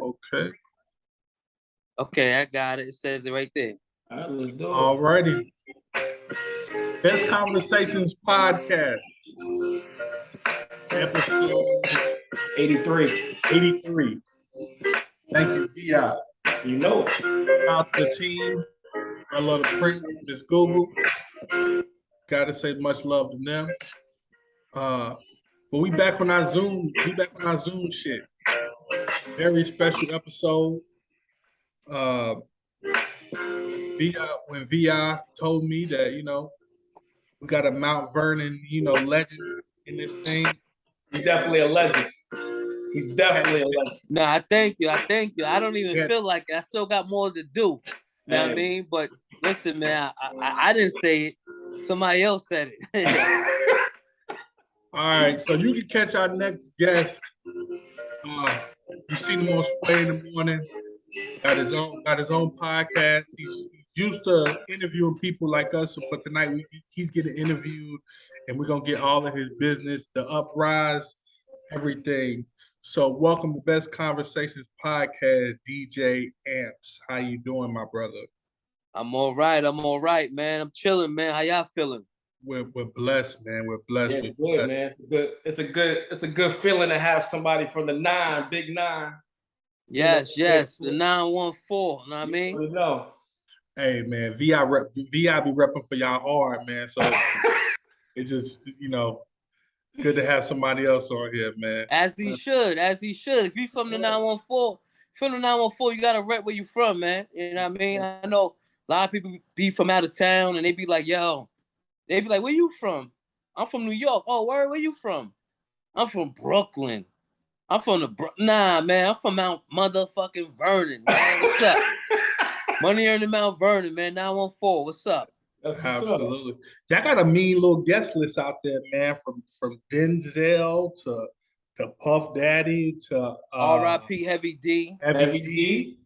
Okay. Okay, I got it. It says it right there. All right, let's do it. All righty. Best Conversations Podcast. Episode 83. Thank you, V.I. You know it. Shout out to the team. I love the Prince, Miss Google. Gotta say much love to them. But we back on our Zoom. We back on our Zoom shit. Very special episode. When VI told me that, we got a Mount Vernon, legend in this thing. He's definitely a legend. He's definitely a legend. Nah, I thank you. I don't even feel like it. I still got more to do. You know what I mean? But listen, man, I didn't say it. Somebody else said it. All right, so you can catch our next guest. You seen him on Sway in the Morning. Got his own podcast. He's used to interviewing people like us, but tonight he's getting interviewed, and we're gonna get all of his business, the uprise, everything. So welcome to Best Conversations Podcast, DJ Ampz. How you doing, my brother? I'm all right, man. I'm chilling, man. How y'all feeling? We're blessed, man. We're blessed. Yeah, we're good, man. Good. It's a good feeling to have somebody from the Big 9. Yes, the 914. You know what I mean? You know. Hey, man, VI be repping for y'all hard, man. So it's just, good to have somebody else on here, man. As he should. If you from the 914, you gotta rep where you from, man. You know what I mean? I know a lot of people be from out of town and they be like, where you from? I'm from New York. Oh, where you from? I'm from Brooklyn. I'm from I'm from Mount motherfucking Vernon, man. What's up? Money earned in Mount Vernon, man. 914. What's up? That's absolutely. Y'all got a mean little guest list out there, man. From Denzel to Puff Daddy to R.I.P. Heavy D. Heavy D.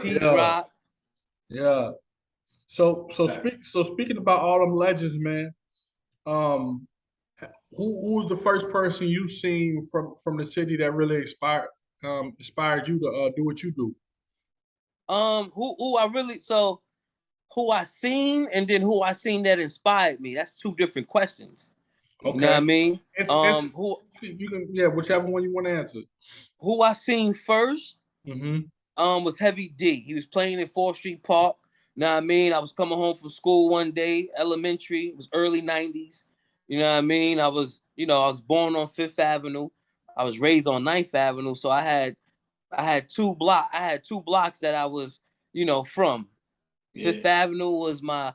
Pete Rock. Yeah. So speaking about all them legends, man. Who was the first person you seen from the city that really inspired you to do what you do? Who I seen and then who I seen that inspired me. That's two different questions. Okay. You know what I mean? You can whichever one you want to answer. Who I seen first was Heavy D. He was playing in 4th Street Park. You know what I mean? I was coming home from school one day, elementary. It was early 90s. You know what I mean? I was born on 5th Avenue. I was raised on 9th Avenue. So I had two blocks that I was, from. Yeah. 5th Avenue was my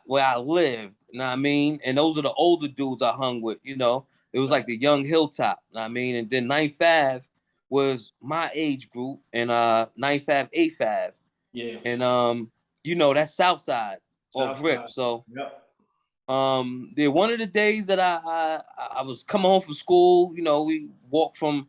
where I lived, you know what I mean? And those are the older dudes I hung with, It was like the young Hilltop, you know what I mean? And then 9th Ave was my age group, and 9th Ave, 8th Ave. Yeah. And that's South Side or Grip. So one of the days that I was coming home from school, we walked from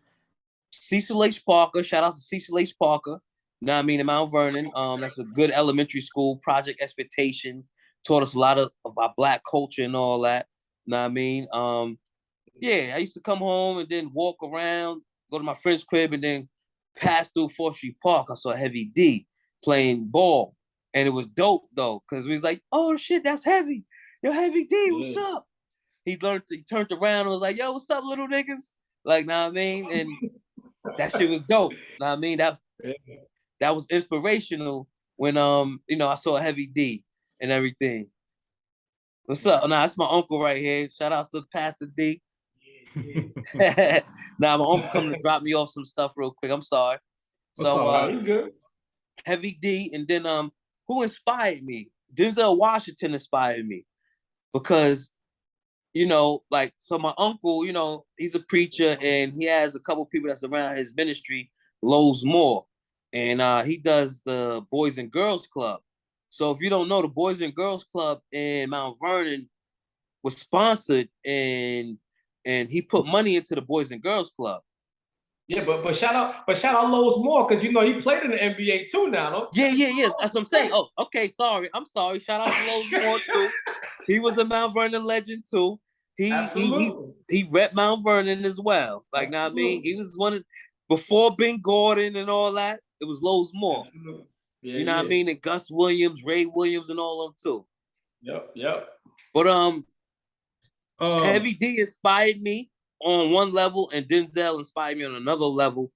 Cecil H. Parker, shout out to Cecil H. Parker. You know what I mean, in Mount Vernon. That's a good elementary school. Project Expectations taught us a lot about Black culture and all that. You know what I mean? I used to come home and then walk around, go to my friend's crib, and then pass through 4th Street Park. I saw Heavy D playing ball, and it was dope though, because we was like, "Oh shit, that's Heavy! Yo, Heavy D, what's up?" He turned around and was like, "Yo, what's up, little niggas?" Like, know what I mean? And that shit was dope. Know what I mean? That was inspirational when I saw Heavy D and everything. What's up? Nah, that's my uncle right here. Shout out to Pastor D. My uncle coming to drop me off some stuff real quick. I'm sorry. You good? Heavy D, and then who inspired me? Denzel Washington inspired me because so my uncle, he's a preacher and he has a couple people that's around his ministry, Lowe's Moore. And he does the Boys and Girls Club. So if you don't know, the Boys and Girls Club in Mount Vernon was sponsored, and he put money into the Boys and Girls Club. Yeah, but shout out Lowe's Moore, because he played in the NBA too now, no? Yeah. That's what I'm saying. Oh, okay, sorry. I'm sorry. Shout out to Lowe's Moore too. He was a Mount Vernon legend too. He rep Mount Vernon as well. Like, now I mean, he was before Ben Gordon and all that, it was loads more. Yeah, you know what I mean? And Gus Williams, Ray Williams, and all of them too. Yep. But Heavy D inspired me on one level, and Denzel inspired me on another level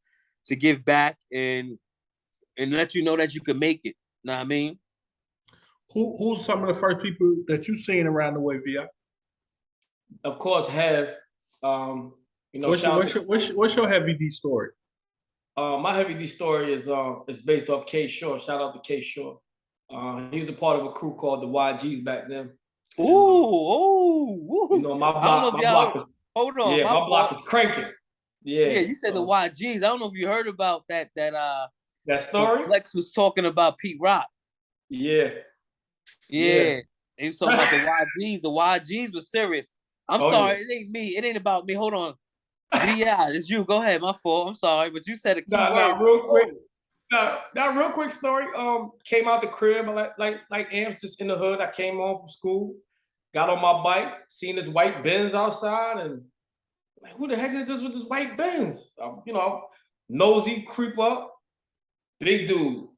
to give back and let you know that you can make it. Know what I mean? Who's some of the first people that you seen around the way, VI? Of course, Hev. What's your Heavy D story? My Heavy D story is based off K Shore. Shout out to K Shore. He was a part of a crew called the YGs back then. Ooh. You know, my block is hold on. Yeah, my block is cranking. Yeah, you said the YGs. I don't know if you heard about that story. Flex was talking about Pete Rock. Yeah. He was talking about the YGs. The YGs was serious. I'm sorry, it ain't me. It ain't about me. Hold on. Yeah, it's you. Go ahead. My fault. I'm sorry, but you said a key word. Real quick story. Came out the crib like Ampz, just in the hood. I came home from school, got on my bike, seen this white Benz outside, and like, who the heck is this with this white Benz? Nosy, creep up, big dude,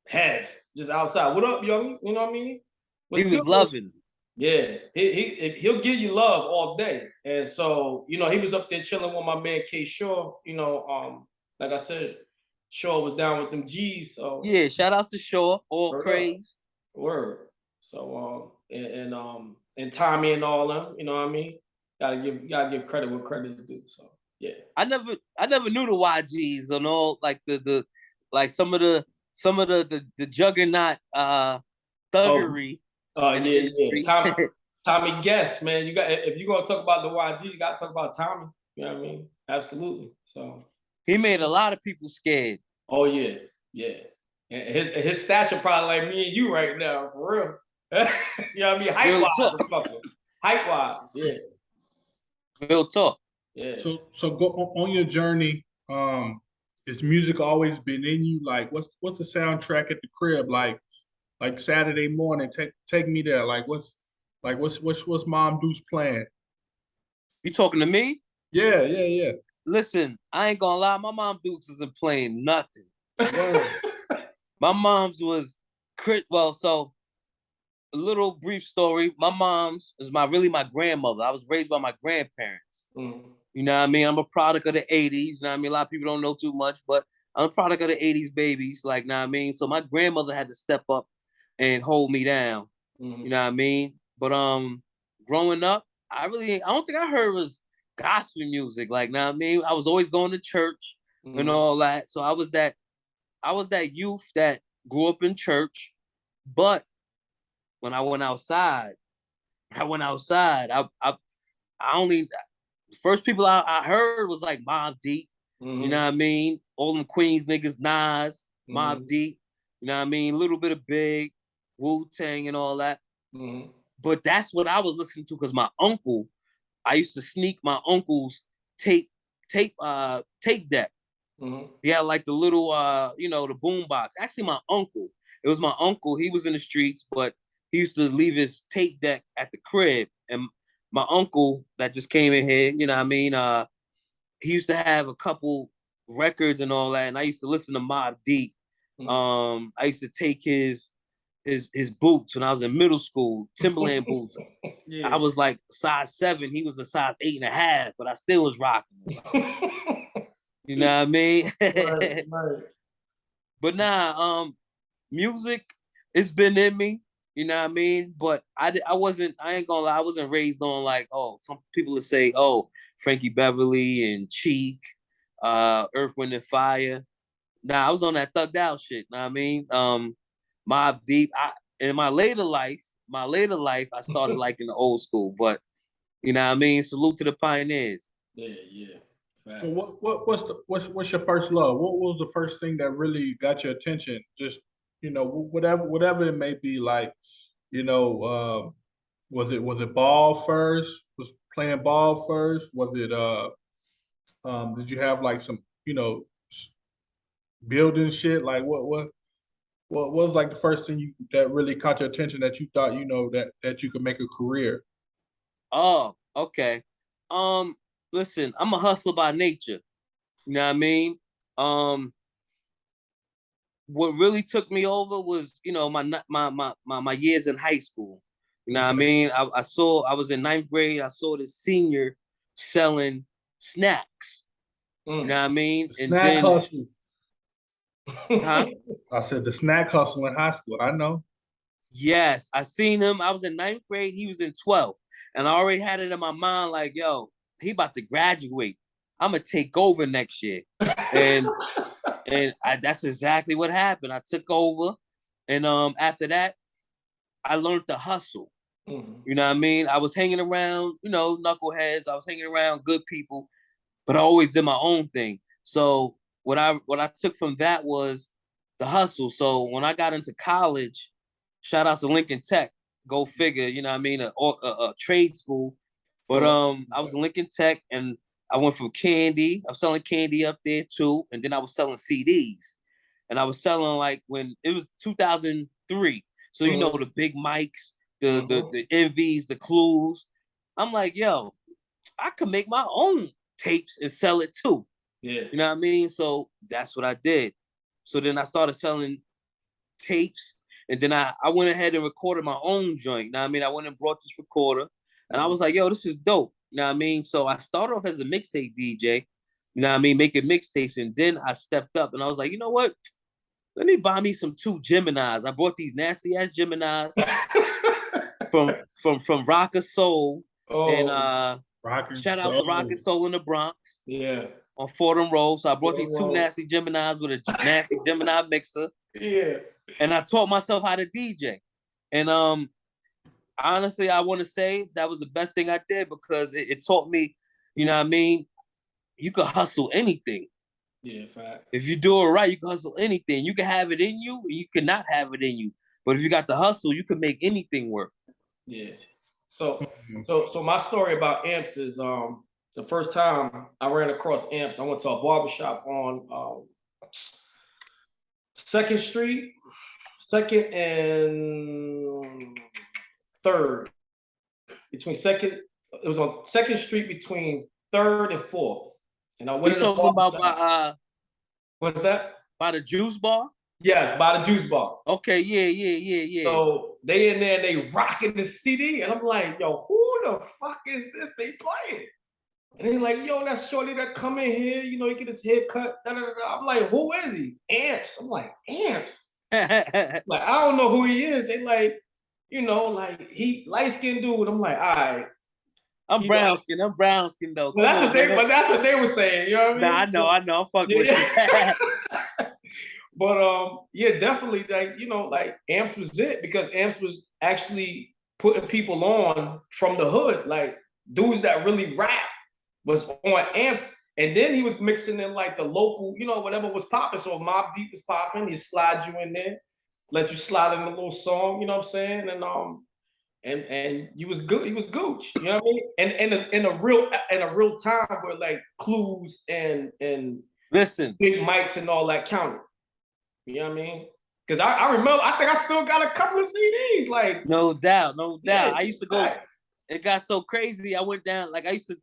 Hev, just outside. What up, young? You know what I mean? He was loving. Yeah, he'll give you love all day, and so he was up there chilling with my man K Shore. Like I said, Shore was down with them G's. So yeah, shout outs to Shore, all craze. Word. So and Tommy and all them. You know what I mean? Gotta give credit where credit's due. So yeah. I never knew the YGs and all like the like some of the juggernaut thuggery. Tommy Guest, man. If you're gonna talk about the YG, you gotta talk about Tommy. You know what I mean? Absolutely. So he made a lot of people scared. Oh yeah. And his stature probably like me and you right now, for real. You know what I mean? Height wise, yeah. Real talk. Yeah. So go on your journey. Is music always been in you? Like, what's the soundtrack at the crib like? Like Saturday morning, take me there. Like what's Mom Deuce playing? You talking to me? Yeah. Listen, I ain't gonna lie, my Mom Deuce isn't playing nothing. My mom's was so a little brief story. My mom's is my grandmother. I was raised by my grandparents. Mm. You know what I mean? I'm a product of the 80s. You know what I mean? A lot of people don't know too much, but I'm a product of the 80s babies. Like, know what I mean? So my grandmother had to step up and hold me down. Mm-hmm. You know what I mean? But growing up, I don't think I heard was gospel music. Like, know what I mean? I was always going to church and all that. So I was that youth that grew up in church. But when I went outside, I only the first people I heard was like Mobb Deep. You know what I mean? All them Queens niggas, Nas, Mobb Deep. You know what I mean? A little bit of Big, Wu-Tang and all that. But that's what I was listening to because I used to sneak my uncle's tape deck. He had like the little the boom box. Actually, it was my uncle. He was in the streets, but he used to leave his tape deck at the crib. And my uncle that just came in here, you know what I mean? He used to have a couple records and all that, and I used to listen to Mobb Deep. I used to take his boots when I was in middle school, Timberland boots. Yeah. I was like size 7. He was a size 8.5, but I still was rocking. You know what I mean? Right. But music, it's been in me. You know what I mean? But I ain't gonna lie, I wasn't raised on like, some people would say, Frankie Beverly and Cheek, Earth, Wind and Fire. I was on that thugged out shit. Know what I mean? Mobb Deep. In my later life, I started liking the old school. But you know what I mean? Salute to the pioneers. Yeah. Right. So what's your first love? What was the first thing that really got your attention? Just whatever it may be. Like, was it ball first? Was playing ball first? Was it did you have like some building shit? Like what was like the first thing that really caught your attention that you thought that you could make a career? Oh, okay. Listen, I'm a hustler by nature. You know what I mean? what really took me over was, you know, my years in high school. You know what I mean? I was in 9th grade. I saw this senior selling snacks. You know what I mean? And snack then, hustle. Huh? I said the snack hustle in high school. I know. Yes, I seen him. I was in 9th grade. He was in 12th. And I already had it in my mind like, yo, he about to graduate. I'm going to take over next year. And that's exactly what happened. I took over. And after that, I learned to hustle. Mm-hmm. You know what I mean? I was hanging around, you know, knuckleheads. I was hanging around good people, but I always did my own thing. So what I took from that was the hustle. So when I got into college, shout out to Lincoln Tech, go figure, you know what I mean, a trade school. But I was in Lincoln Tech, and I went from candy. I was selling candy up there too, and then I was selling CDs. And I was selling like when it was 2003. So you know the big mics, the envies, the clues. I'm like, yo, I could make my own tapes and sell it too. Yeah. You know what I mean? So that's what I did. So then I started selling tapes, and then I went ahead and recorded my own joint. You know what I mean? I went and brought this recorder, and I was like, yo, this is dope. You know what I mean? So I started off as a mixtape DJ, you know what I mean, making mixtapes, and then I stepped up, and I was like, you know what? Let me buy me some 2 Geminis. I bought these nasty ass Geminis from Rock of Soul, and shout out to Rock of Soul in the Bronx. Yeah. On Fordham Road. So I brought these 2 nasty Geminis with a nasty Gemini mixer. Yeah. And I taught myself how to DJ. And honestly, I want to say that was the best thing I did, because it taught me, you know what I mean, you could hustle anything. Yeah, fact. If you do it right, you can hustle anything. You can have it in you, or you cannot have it in you. But if you got the hustle, you can make anything work. Yeah. So my story about Ampz is the first time I ran across Ampz, I went to a barbershop on 2nd Street, 2nd and 3rd. Between 2nd, it was on 2nd Street between 3rd and 4th. And I went. You talking about by what's that? By the juice bar? Yes, by the juice bar. Okay, yeah. So they in there and they rocking the CD, and I'm like, yo, who the fuck is this they playing? And they like, yo, that's shorty that come in here, you know, he get his hair cut. Da, da, da, da. I'm like, who is he? Ampz. I'm like, Ampz. Like, I don't know who he is. They like, you know, like he light-skinned dude. I'm like, all right. I'm brown skin though. Well, that's what they were saying. You know what I mean? Nah, I know. I'm fucking with you. But yeah, definitely, like, you know, like Ampz was it, because Ampz was actually putting people on from the hood, like dudes that really rap was on Ampz, and then he was mixing in like the local, you know, whatever was popping. So if Mobb Deep was popping, he'd slide you in there, let you slide in a little song, you know what I'm saying, and you was good. He was gooch, you know what I mean? And in a real time where like clues and listen, big mics and all that counted. You know what I mean? Because I remember, I think I still got a couple of CDs. Like no doubt. Yeah, I used to go. Right. It got so crazy. I went down. Like I used to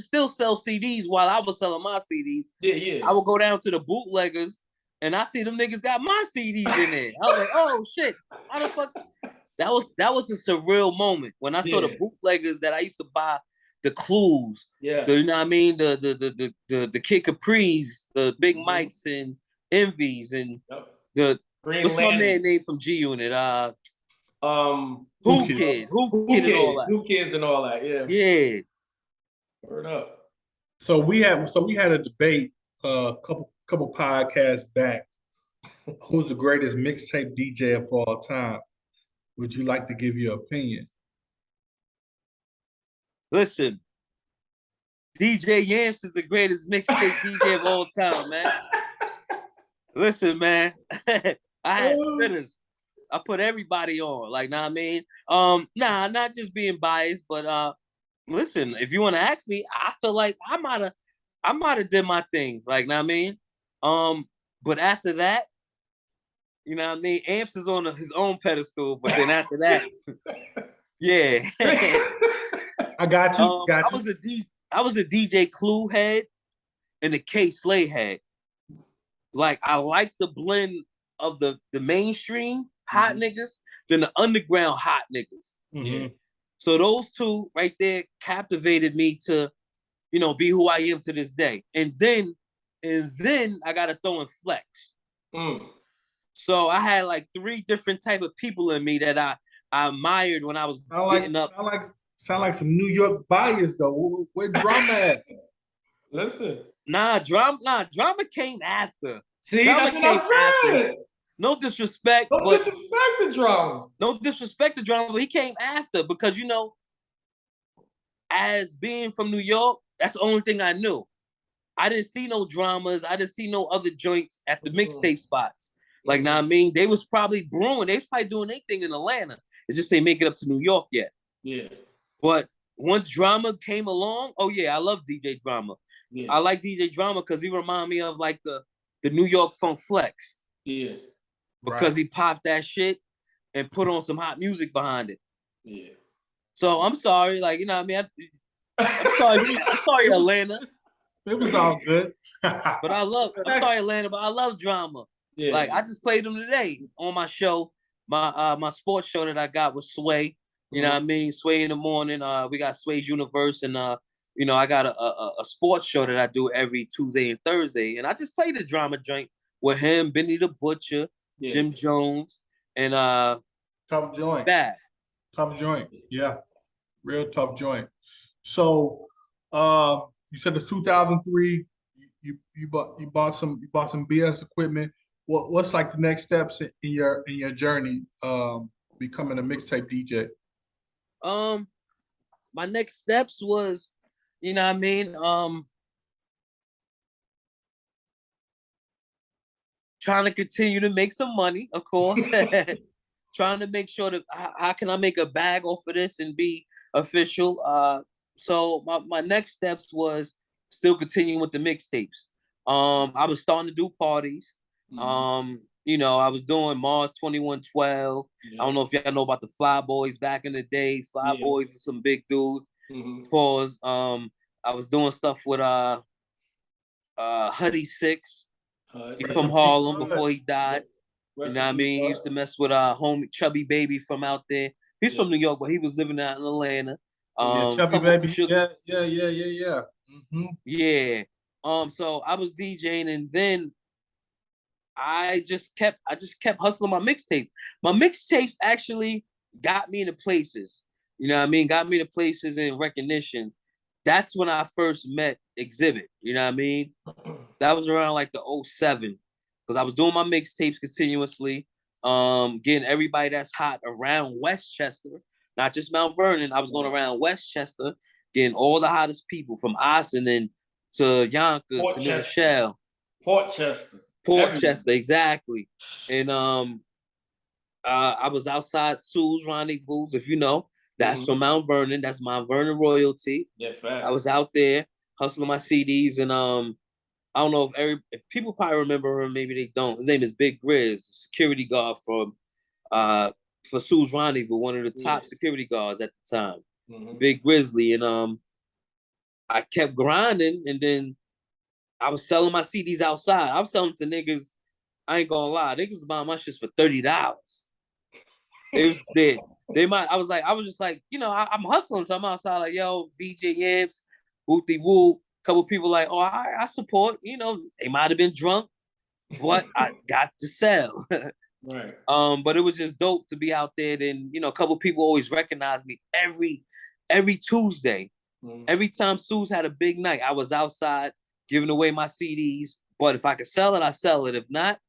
still sell CDs while I was selling my CDs. Yeah. I would go down to the bootleggers, and I see them niggas got my CDs in there. I was like, oh shit, how the fuck? That was a surreal moment when I saw the bootleggers that I used to buy the clues. Yeah. You know what I mean? The Kid Capris, the Big Mics and Envies, and the Green what's Land. My man name from G Unit? Who Kid and all that. Who Kids and all that, yeah. Word up. So we had a debate a couple podcasts back. Who's the greatest mixtape DJ of all time? Would you like to give your opinion? Listen, DJ Ampz is the greatest mixtape DJ of all time, man. Listen, man. I had spitters. I put everybody on. Like, know what I mean? Not just being biased, but listen, if you want to ask me, I feel like I might have did my thing. Like, know what I mean? But after that, you know what I mean? Ampz is on his own pedestal, but then after that, yeah. I got you. I was a DJ Clue head and a K Slay head. like I like the blend of the mainstream hot niggas than the underground hot niggas. Yeah. So those two right there captivated me to, you know, be who I am to this day. And then I gotta throw in Flex. So I had like 3 different type of people in me that I admired when I was getting up. Sound like some New York bias though. Where drama at? Listen. Drama came after. See, drama that's what I said. No disrespect. Don't disrespect the drama. No disrespect the drama, but he came after because, you know, as being from New York, that's the only thing I knew. I didn't see no dramas. I didn't see no other joints at the mixtape spots. Like, now I mean, they was probably brewing. They was probably doing anything in Atlanta. It's just they make it up to New York yet. Yeah. But once Drama came along, oh yeah, I love DJ Drama. Yeah. I like DJ Drama because he remind me of like the New York Funk Flex. Yeah. Because he popped that shit and put on some hot music behind it. Yeah. So I'm sorry, like, you know what I mean? I'm sorry, Atlanta. It was all good. But I'm sorry, Atlanta, but I love Drama. Yeah. Like, I just played him today on my show, my sports show that I got with Sway. You know what I mean? Sway in the morning. We got Sway's Universe, and you know, I got a sports show that I do every Tuesday and Thursday. And I just played the Drama joint with him, Benny the Butcher, Jim Jones, and tough joint. Bad. Tough joint. Yeah. Real tough joint. So you said it's 2003. You bought some BS equipment. What's like the next steps in your journey becoming a mixtape DJ? My next steps was, you know what I mean, trying to continue to make some money, of course. Trying to make sure that how can I make a bag off of this and be official. So my next steps was still continuing with the mixtapes. I was starting to do parties. You know, I was doing Mars 2112. I don't know if y'all know about the Fly Boys back in the day. Fly Boys are some big dude. Pause. I was doing stuff with Huddy Six from Harlem before he died. You know what I mean? He used to mess with homie Chubby Baby from out there. He's from New York, but he was living out in Atlanta. Chubby Baby. Yeah. Yeah. So I was DJing, and then I just kept hustling my mixtapes. My mixtapes actually got me into places. You know what I mean? Got me into places in recognition. That's when I first met Exhibit. You know what I mean? That was around like the 07. Because I was doing my mixtapes continuously, getting everybody that's hot around Westchester, not just Mount Vernon. I was going around Westchester, getting all the hottest people from Ossining to Yonkers to New Rochelle. Portchester, exactly. And I was outside Sue's Rendezvous, if you know. That's from Mount Vernon. That's Mount Vernon royalty. Yeah, fact. I was out there hustling my CDs, and I don't know if people probably remember him, maybe they don't. His name is Big Grizz, security guard from for Sue's Rendezvous, one of the top security guards at the time. Big Grizzly. And I kept grinding, and then I was selling my CDs outside. I was selling to niggas, I ain't gonna lie, niggas buying my shit for $30. It was dead. I was just like, you know, I'm hustling, so I'm outside like, yo, DJ Ampz, Wooty Woo. Couple people like, oh, I support, you know, they might have been drunk, but I got to sell. Right. But it was just dope to be out there. Then, you know, a couple people always recognize me every Tuesday. Every time Sue's had a big night, I was outside giving away my CDs. But if I could sell it, I sell it. If not,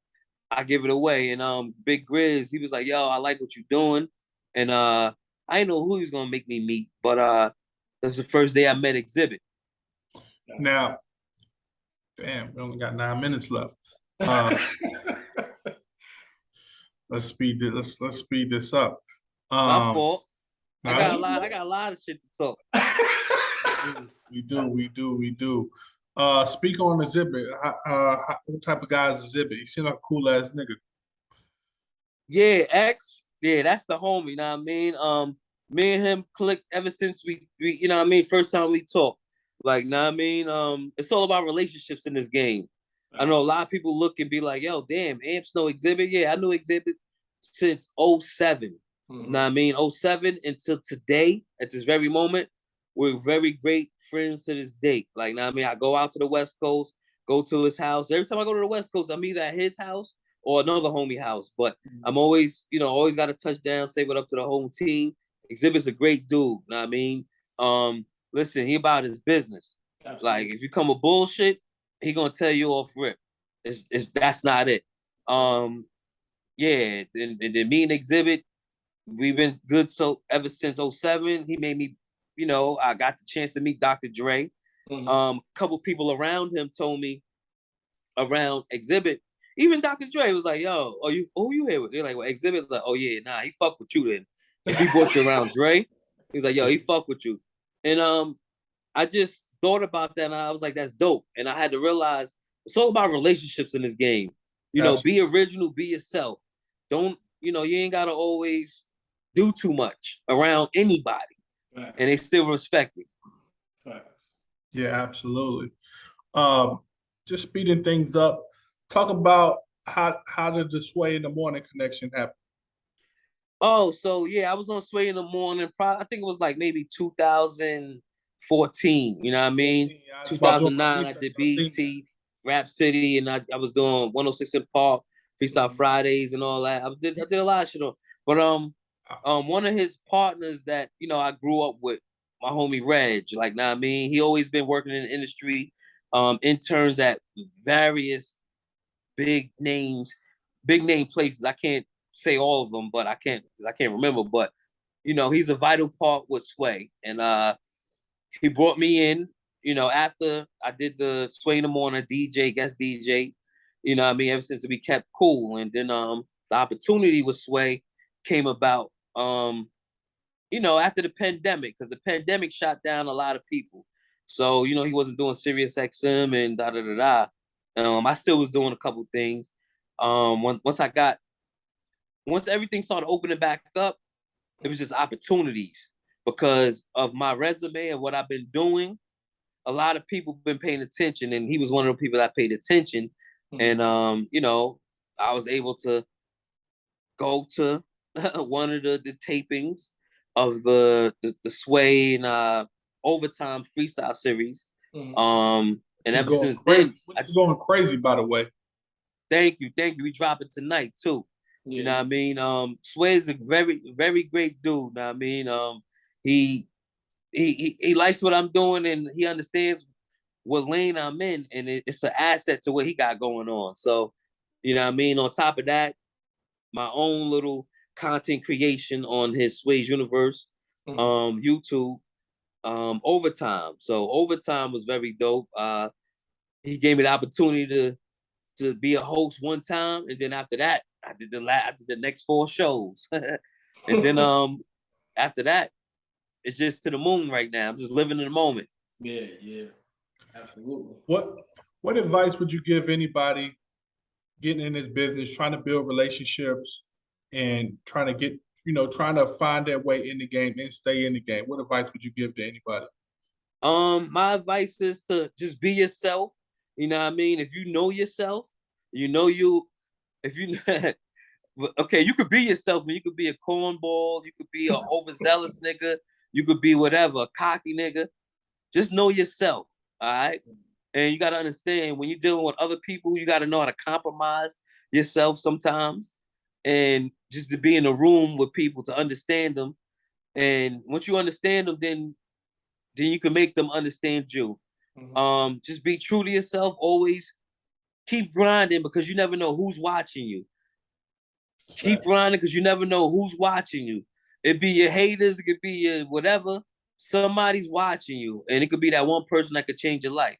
I give it away. And Big Grizz, he was like, yo, I like what you're doing. And I didn't know who he was gonna make me meet, but that's the first day I met Exhibit. Now, damn, we only got 9 minutes left. Let's speed this up. My fault. I got a lot of shit to talk. We do. Speak on Exhibit. What type of guy is Exhibit? He seems like a cool ass nigga. Yeah, X. Yeah, that's the homie. You know what I mean? Me and him clicked ever since we you know what I mean, first time we talked. Like, know what I mean? It's all about relationships in this game. I know a lot of people look and be like, yo, damn, Ampz know Exhibit. Yeah, I knew Exhibit since 07. Know what I mean? 07 until today, at this very moment, we're very great friends to this date. Like, know what I mean? I go out to the West Coast, go to his house. Every time I go to the West Coast, I'm either at his house or another homie house. But I'm always, always got to touch down, say what up to the whole team. Exhibit's a great dude. Know what I mean? Listen, he about his business. Absolutely. Like, if you come with bullshit, he gonna tell you off rip. That's not it. Yeah, and then me and Exhibit, we've been good ever since 07. He made me, I got the chance to meet Dr. Dre. A couple people around him told me around Exhibit, even Dr. Dre was like, yo, who you here with? They're like, well, Exhibit's like, oh yeah, nah, he fuck with you then. If he brought you around Dre, he was like, yo, he fuck with you. And I just thought about that and I was like, that's dope. And I had to realize it's all about relationships in this game. Be original, be yourself. Don't, you ain't gotta always do too much around anybody. Right. And they still respect you. Right. Yeah, absolutely. Just speeding things up. Talk about how did the Sway in the Morning connection happen? Oh, so yeah, I was on Sway in the Morning. I think it was like maybe 2014. You know what I mean? Yeah, 2009, I did BT, Rap City, and I was doing 106 in Park, Freestyle Fridays, and all that. I did a lot of shit on. But one of his partners that I grew up with, my homie Reg, like, know what I mean? He always been working in the industry, interns at various big name places. I can't say all of them, but I can't remember. But he's a vital part with Sway, and he brought me in. After I did the Sway in the Morning guest DJ. What I mean, ever since we kept cool, and then the opportunity with Sway came about. After the pandemic, because the pandemic shot down a lot of people. So he wasn't doing Sirius XM and da da da da. I still was doing a couple things. Once everything started opening back up, it was just opportunities because of my resume and what I've been doing. A lot of people been paying attention, and he was one of the people that paid attention. And I was able to go to one of the tapings of the Sway and Overtime freestyle series. And ever since then, it's going crazy, by the way. Thank you. We drop it tonight too. Yeah. You know what I mean? Sway is a very, very great dude. You know what I mean? He likes what I'm doing, and he understands what lane I'm in, and it's an asset to what he got going on. So, you know what I mean? On top of that, my own little content creation on his Sway's Universe, YouTube, Overtime. So Overtime was very dope. He gave me the opportunity to be a host one time, and then after that, I did the next 4 shows, and then after that, it's just to the moon right now. I'm just living in the moment. Yeah, absolutely. What advice would you give anybody getting in this business, trying to build relationships, and trying to get, trying to find their way in the game and stay in the game? What advice would you give to anybody? My advice is to just be yourself. You know what I mean? If you know yourself, okay, you could be yourself, and you could be a cornball, you could be an overzealous nigga, you could be whatever, a cocky nigga. Just know yourself, all right? And you got to understand, when you're dealing with other people, you got to know how to compromise yourself sometimes, and just to be in a room with people to understand them. And once you understand them, then you can make them understand you. Just be true to yourself. Always keep grinding, because you never know who's watching you. Keep grinding, because you never know who's watching you. It be your haters, it could be your whatever. Somebody's watching you, and it could be that one person that could change your life.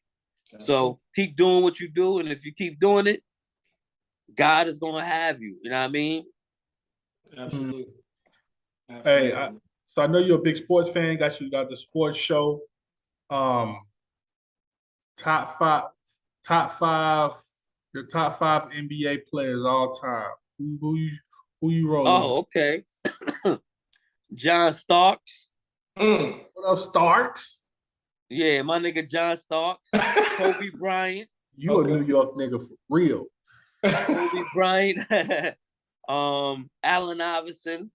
So keep doing what you do, and if you keep doing it, God is gonna have you. You know what I mean? Absolutely. Hey, so I know you're a big sports fan. Got the sports show. Top five. Your top 5 NBA players all time. Who you rolling? Oh, okay. John Starks. What up, Starks? Yeah, my nigga John Starks. Kobe Bryant. You a New York nigga for real. Kobe Bryant, Allen Iverson,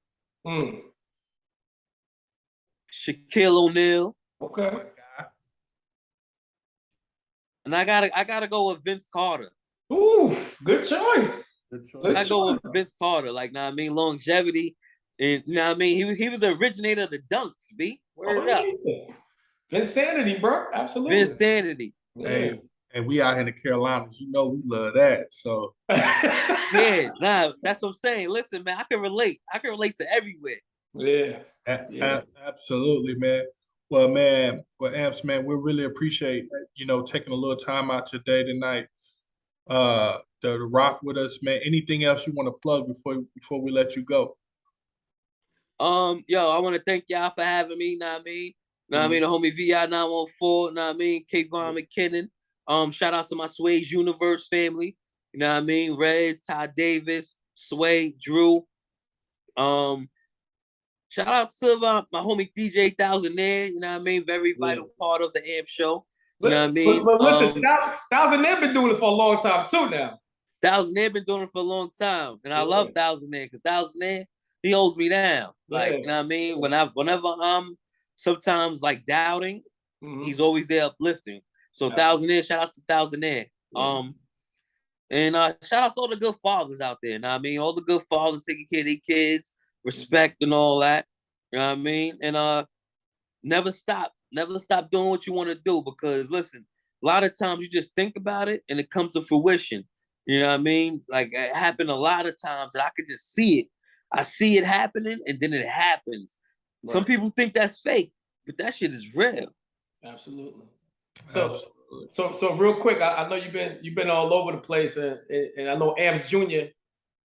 Shaquille O'Neal. Okay. And I gotta go with Vince Carter. Ooh, good choice. I go with Vince Carter, like, know what I mean, longevity, and you know what I mean. He was the originator of the dunks, B. Word up. Vinsanity, bro. Absolutely. Vinsanity. Yeah. And we out here in the Carolinas, you know we love that. So yeah, nah, that's what I'm saying. Listen, man, I can relate. I can relate to everywhere. Yeah. Absolutely, man. Well, Ampz, man, we really appreciate taking a little time out today tonight to rock with us, man. Anything else you want to plug before we let you go? Yo, I want to thank y'all for having me. Know what I mean? Know what I mean? The homie VI 914. Know what I mean? Kayvon McKinnon. Shout out to my Sway's Universe family. You know what I mean? Rez, Todd Davis, Sway, Drew. Shout out to my homie DJ Thousandaire. You know what I mean? Very vital part of the Ampz Show. You know what I mean? But listen, Thousandaire been doing it for a long time too now. Thousandaire been doing it for a long time. And I love Thousandaire because Thousandaire, he holds me down. Like, you know what I mean? Whenever I'm sometimes like doubting, he's always there uplifting. So Thousandaire, shout out to Thousandaire. And shout out to all the good fathers out there. You know what I mean? All the good fathers taking care of their kids, respect and all that. You know what I mean? And never stop doing what you want to do, because listen, a lot of times you just think about it and it comes to fruition. You know what I mean? Like, it happened a lot of times that I could just see it. I see it happening and then it happens. Right. Some people think that's fake, but that shit is real. Absolutely. So real quick, I know you've been all over the place, and I know Ampz Jr.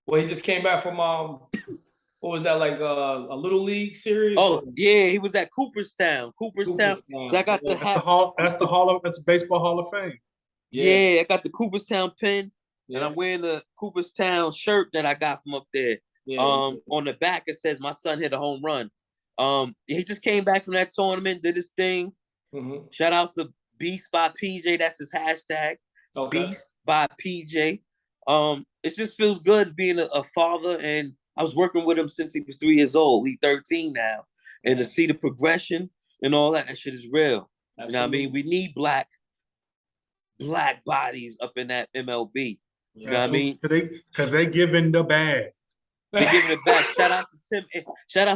Well, he just came back from what was that, like a little league series? Oh yeah, he was at Cooperstown. So I got the hat. That's Baseball Hall of Fame. Yeah, I got the Cooperstown pin, and I'm wearing the Cooperstown shirt that I got from up there. On the back it says my son hit a home run. He just came back from that tournament, did his thing. Shout outs to Beast by PJ. That's his hashtag. Beast by PJ. It just feels good being a father, and I was working with him since he was 3 years old. He's 13 now. And to see the progression and all that shit is real. Absolutely. You know what I mean? We need black bodies up in that MLB. You know what I mean? Because they giving the bag. They giving it back. Shout out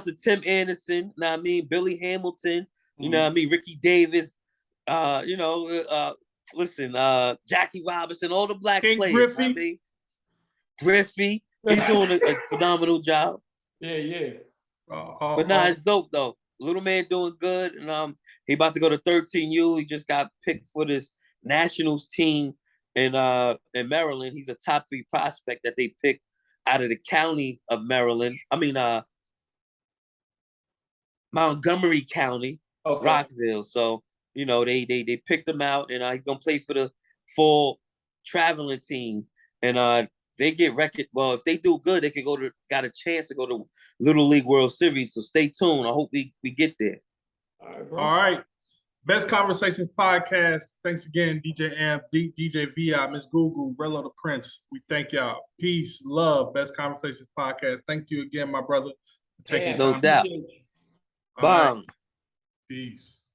to Tim Anderson. You know what I mean? Billy Hamilton. You know what I mean? Ricky Davis. Listen, Jackie Robinson, all the black players. Griffey. You know I mean? Griffey. He's doing a phenomenal job. Yeah. But it's dope though. Little man doing good, and he about to go to 13U. He just got picked for this Nationals team in Maryland. He's a top 3 prospect that they picked out of the county of Maryland. I mean, Montgomery County, Rockville. So they picked him out, and he's gonna play for the fall traveling team, and they get record. Well, if they do good, they could got a chance to go to Little League World Series. So stay tuned. I hope we get there. All right, bro. All right. Best Conversations Podcast. Thanks again, DJ Ampz, DJ VI, Miss Google, Rello the Prince. We thank y'all. Peace, love. Best Conversations Podcast. Thank you again, my brother, for taking time. No doubt. Bang. Peace.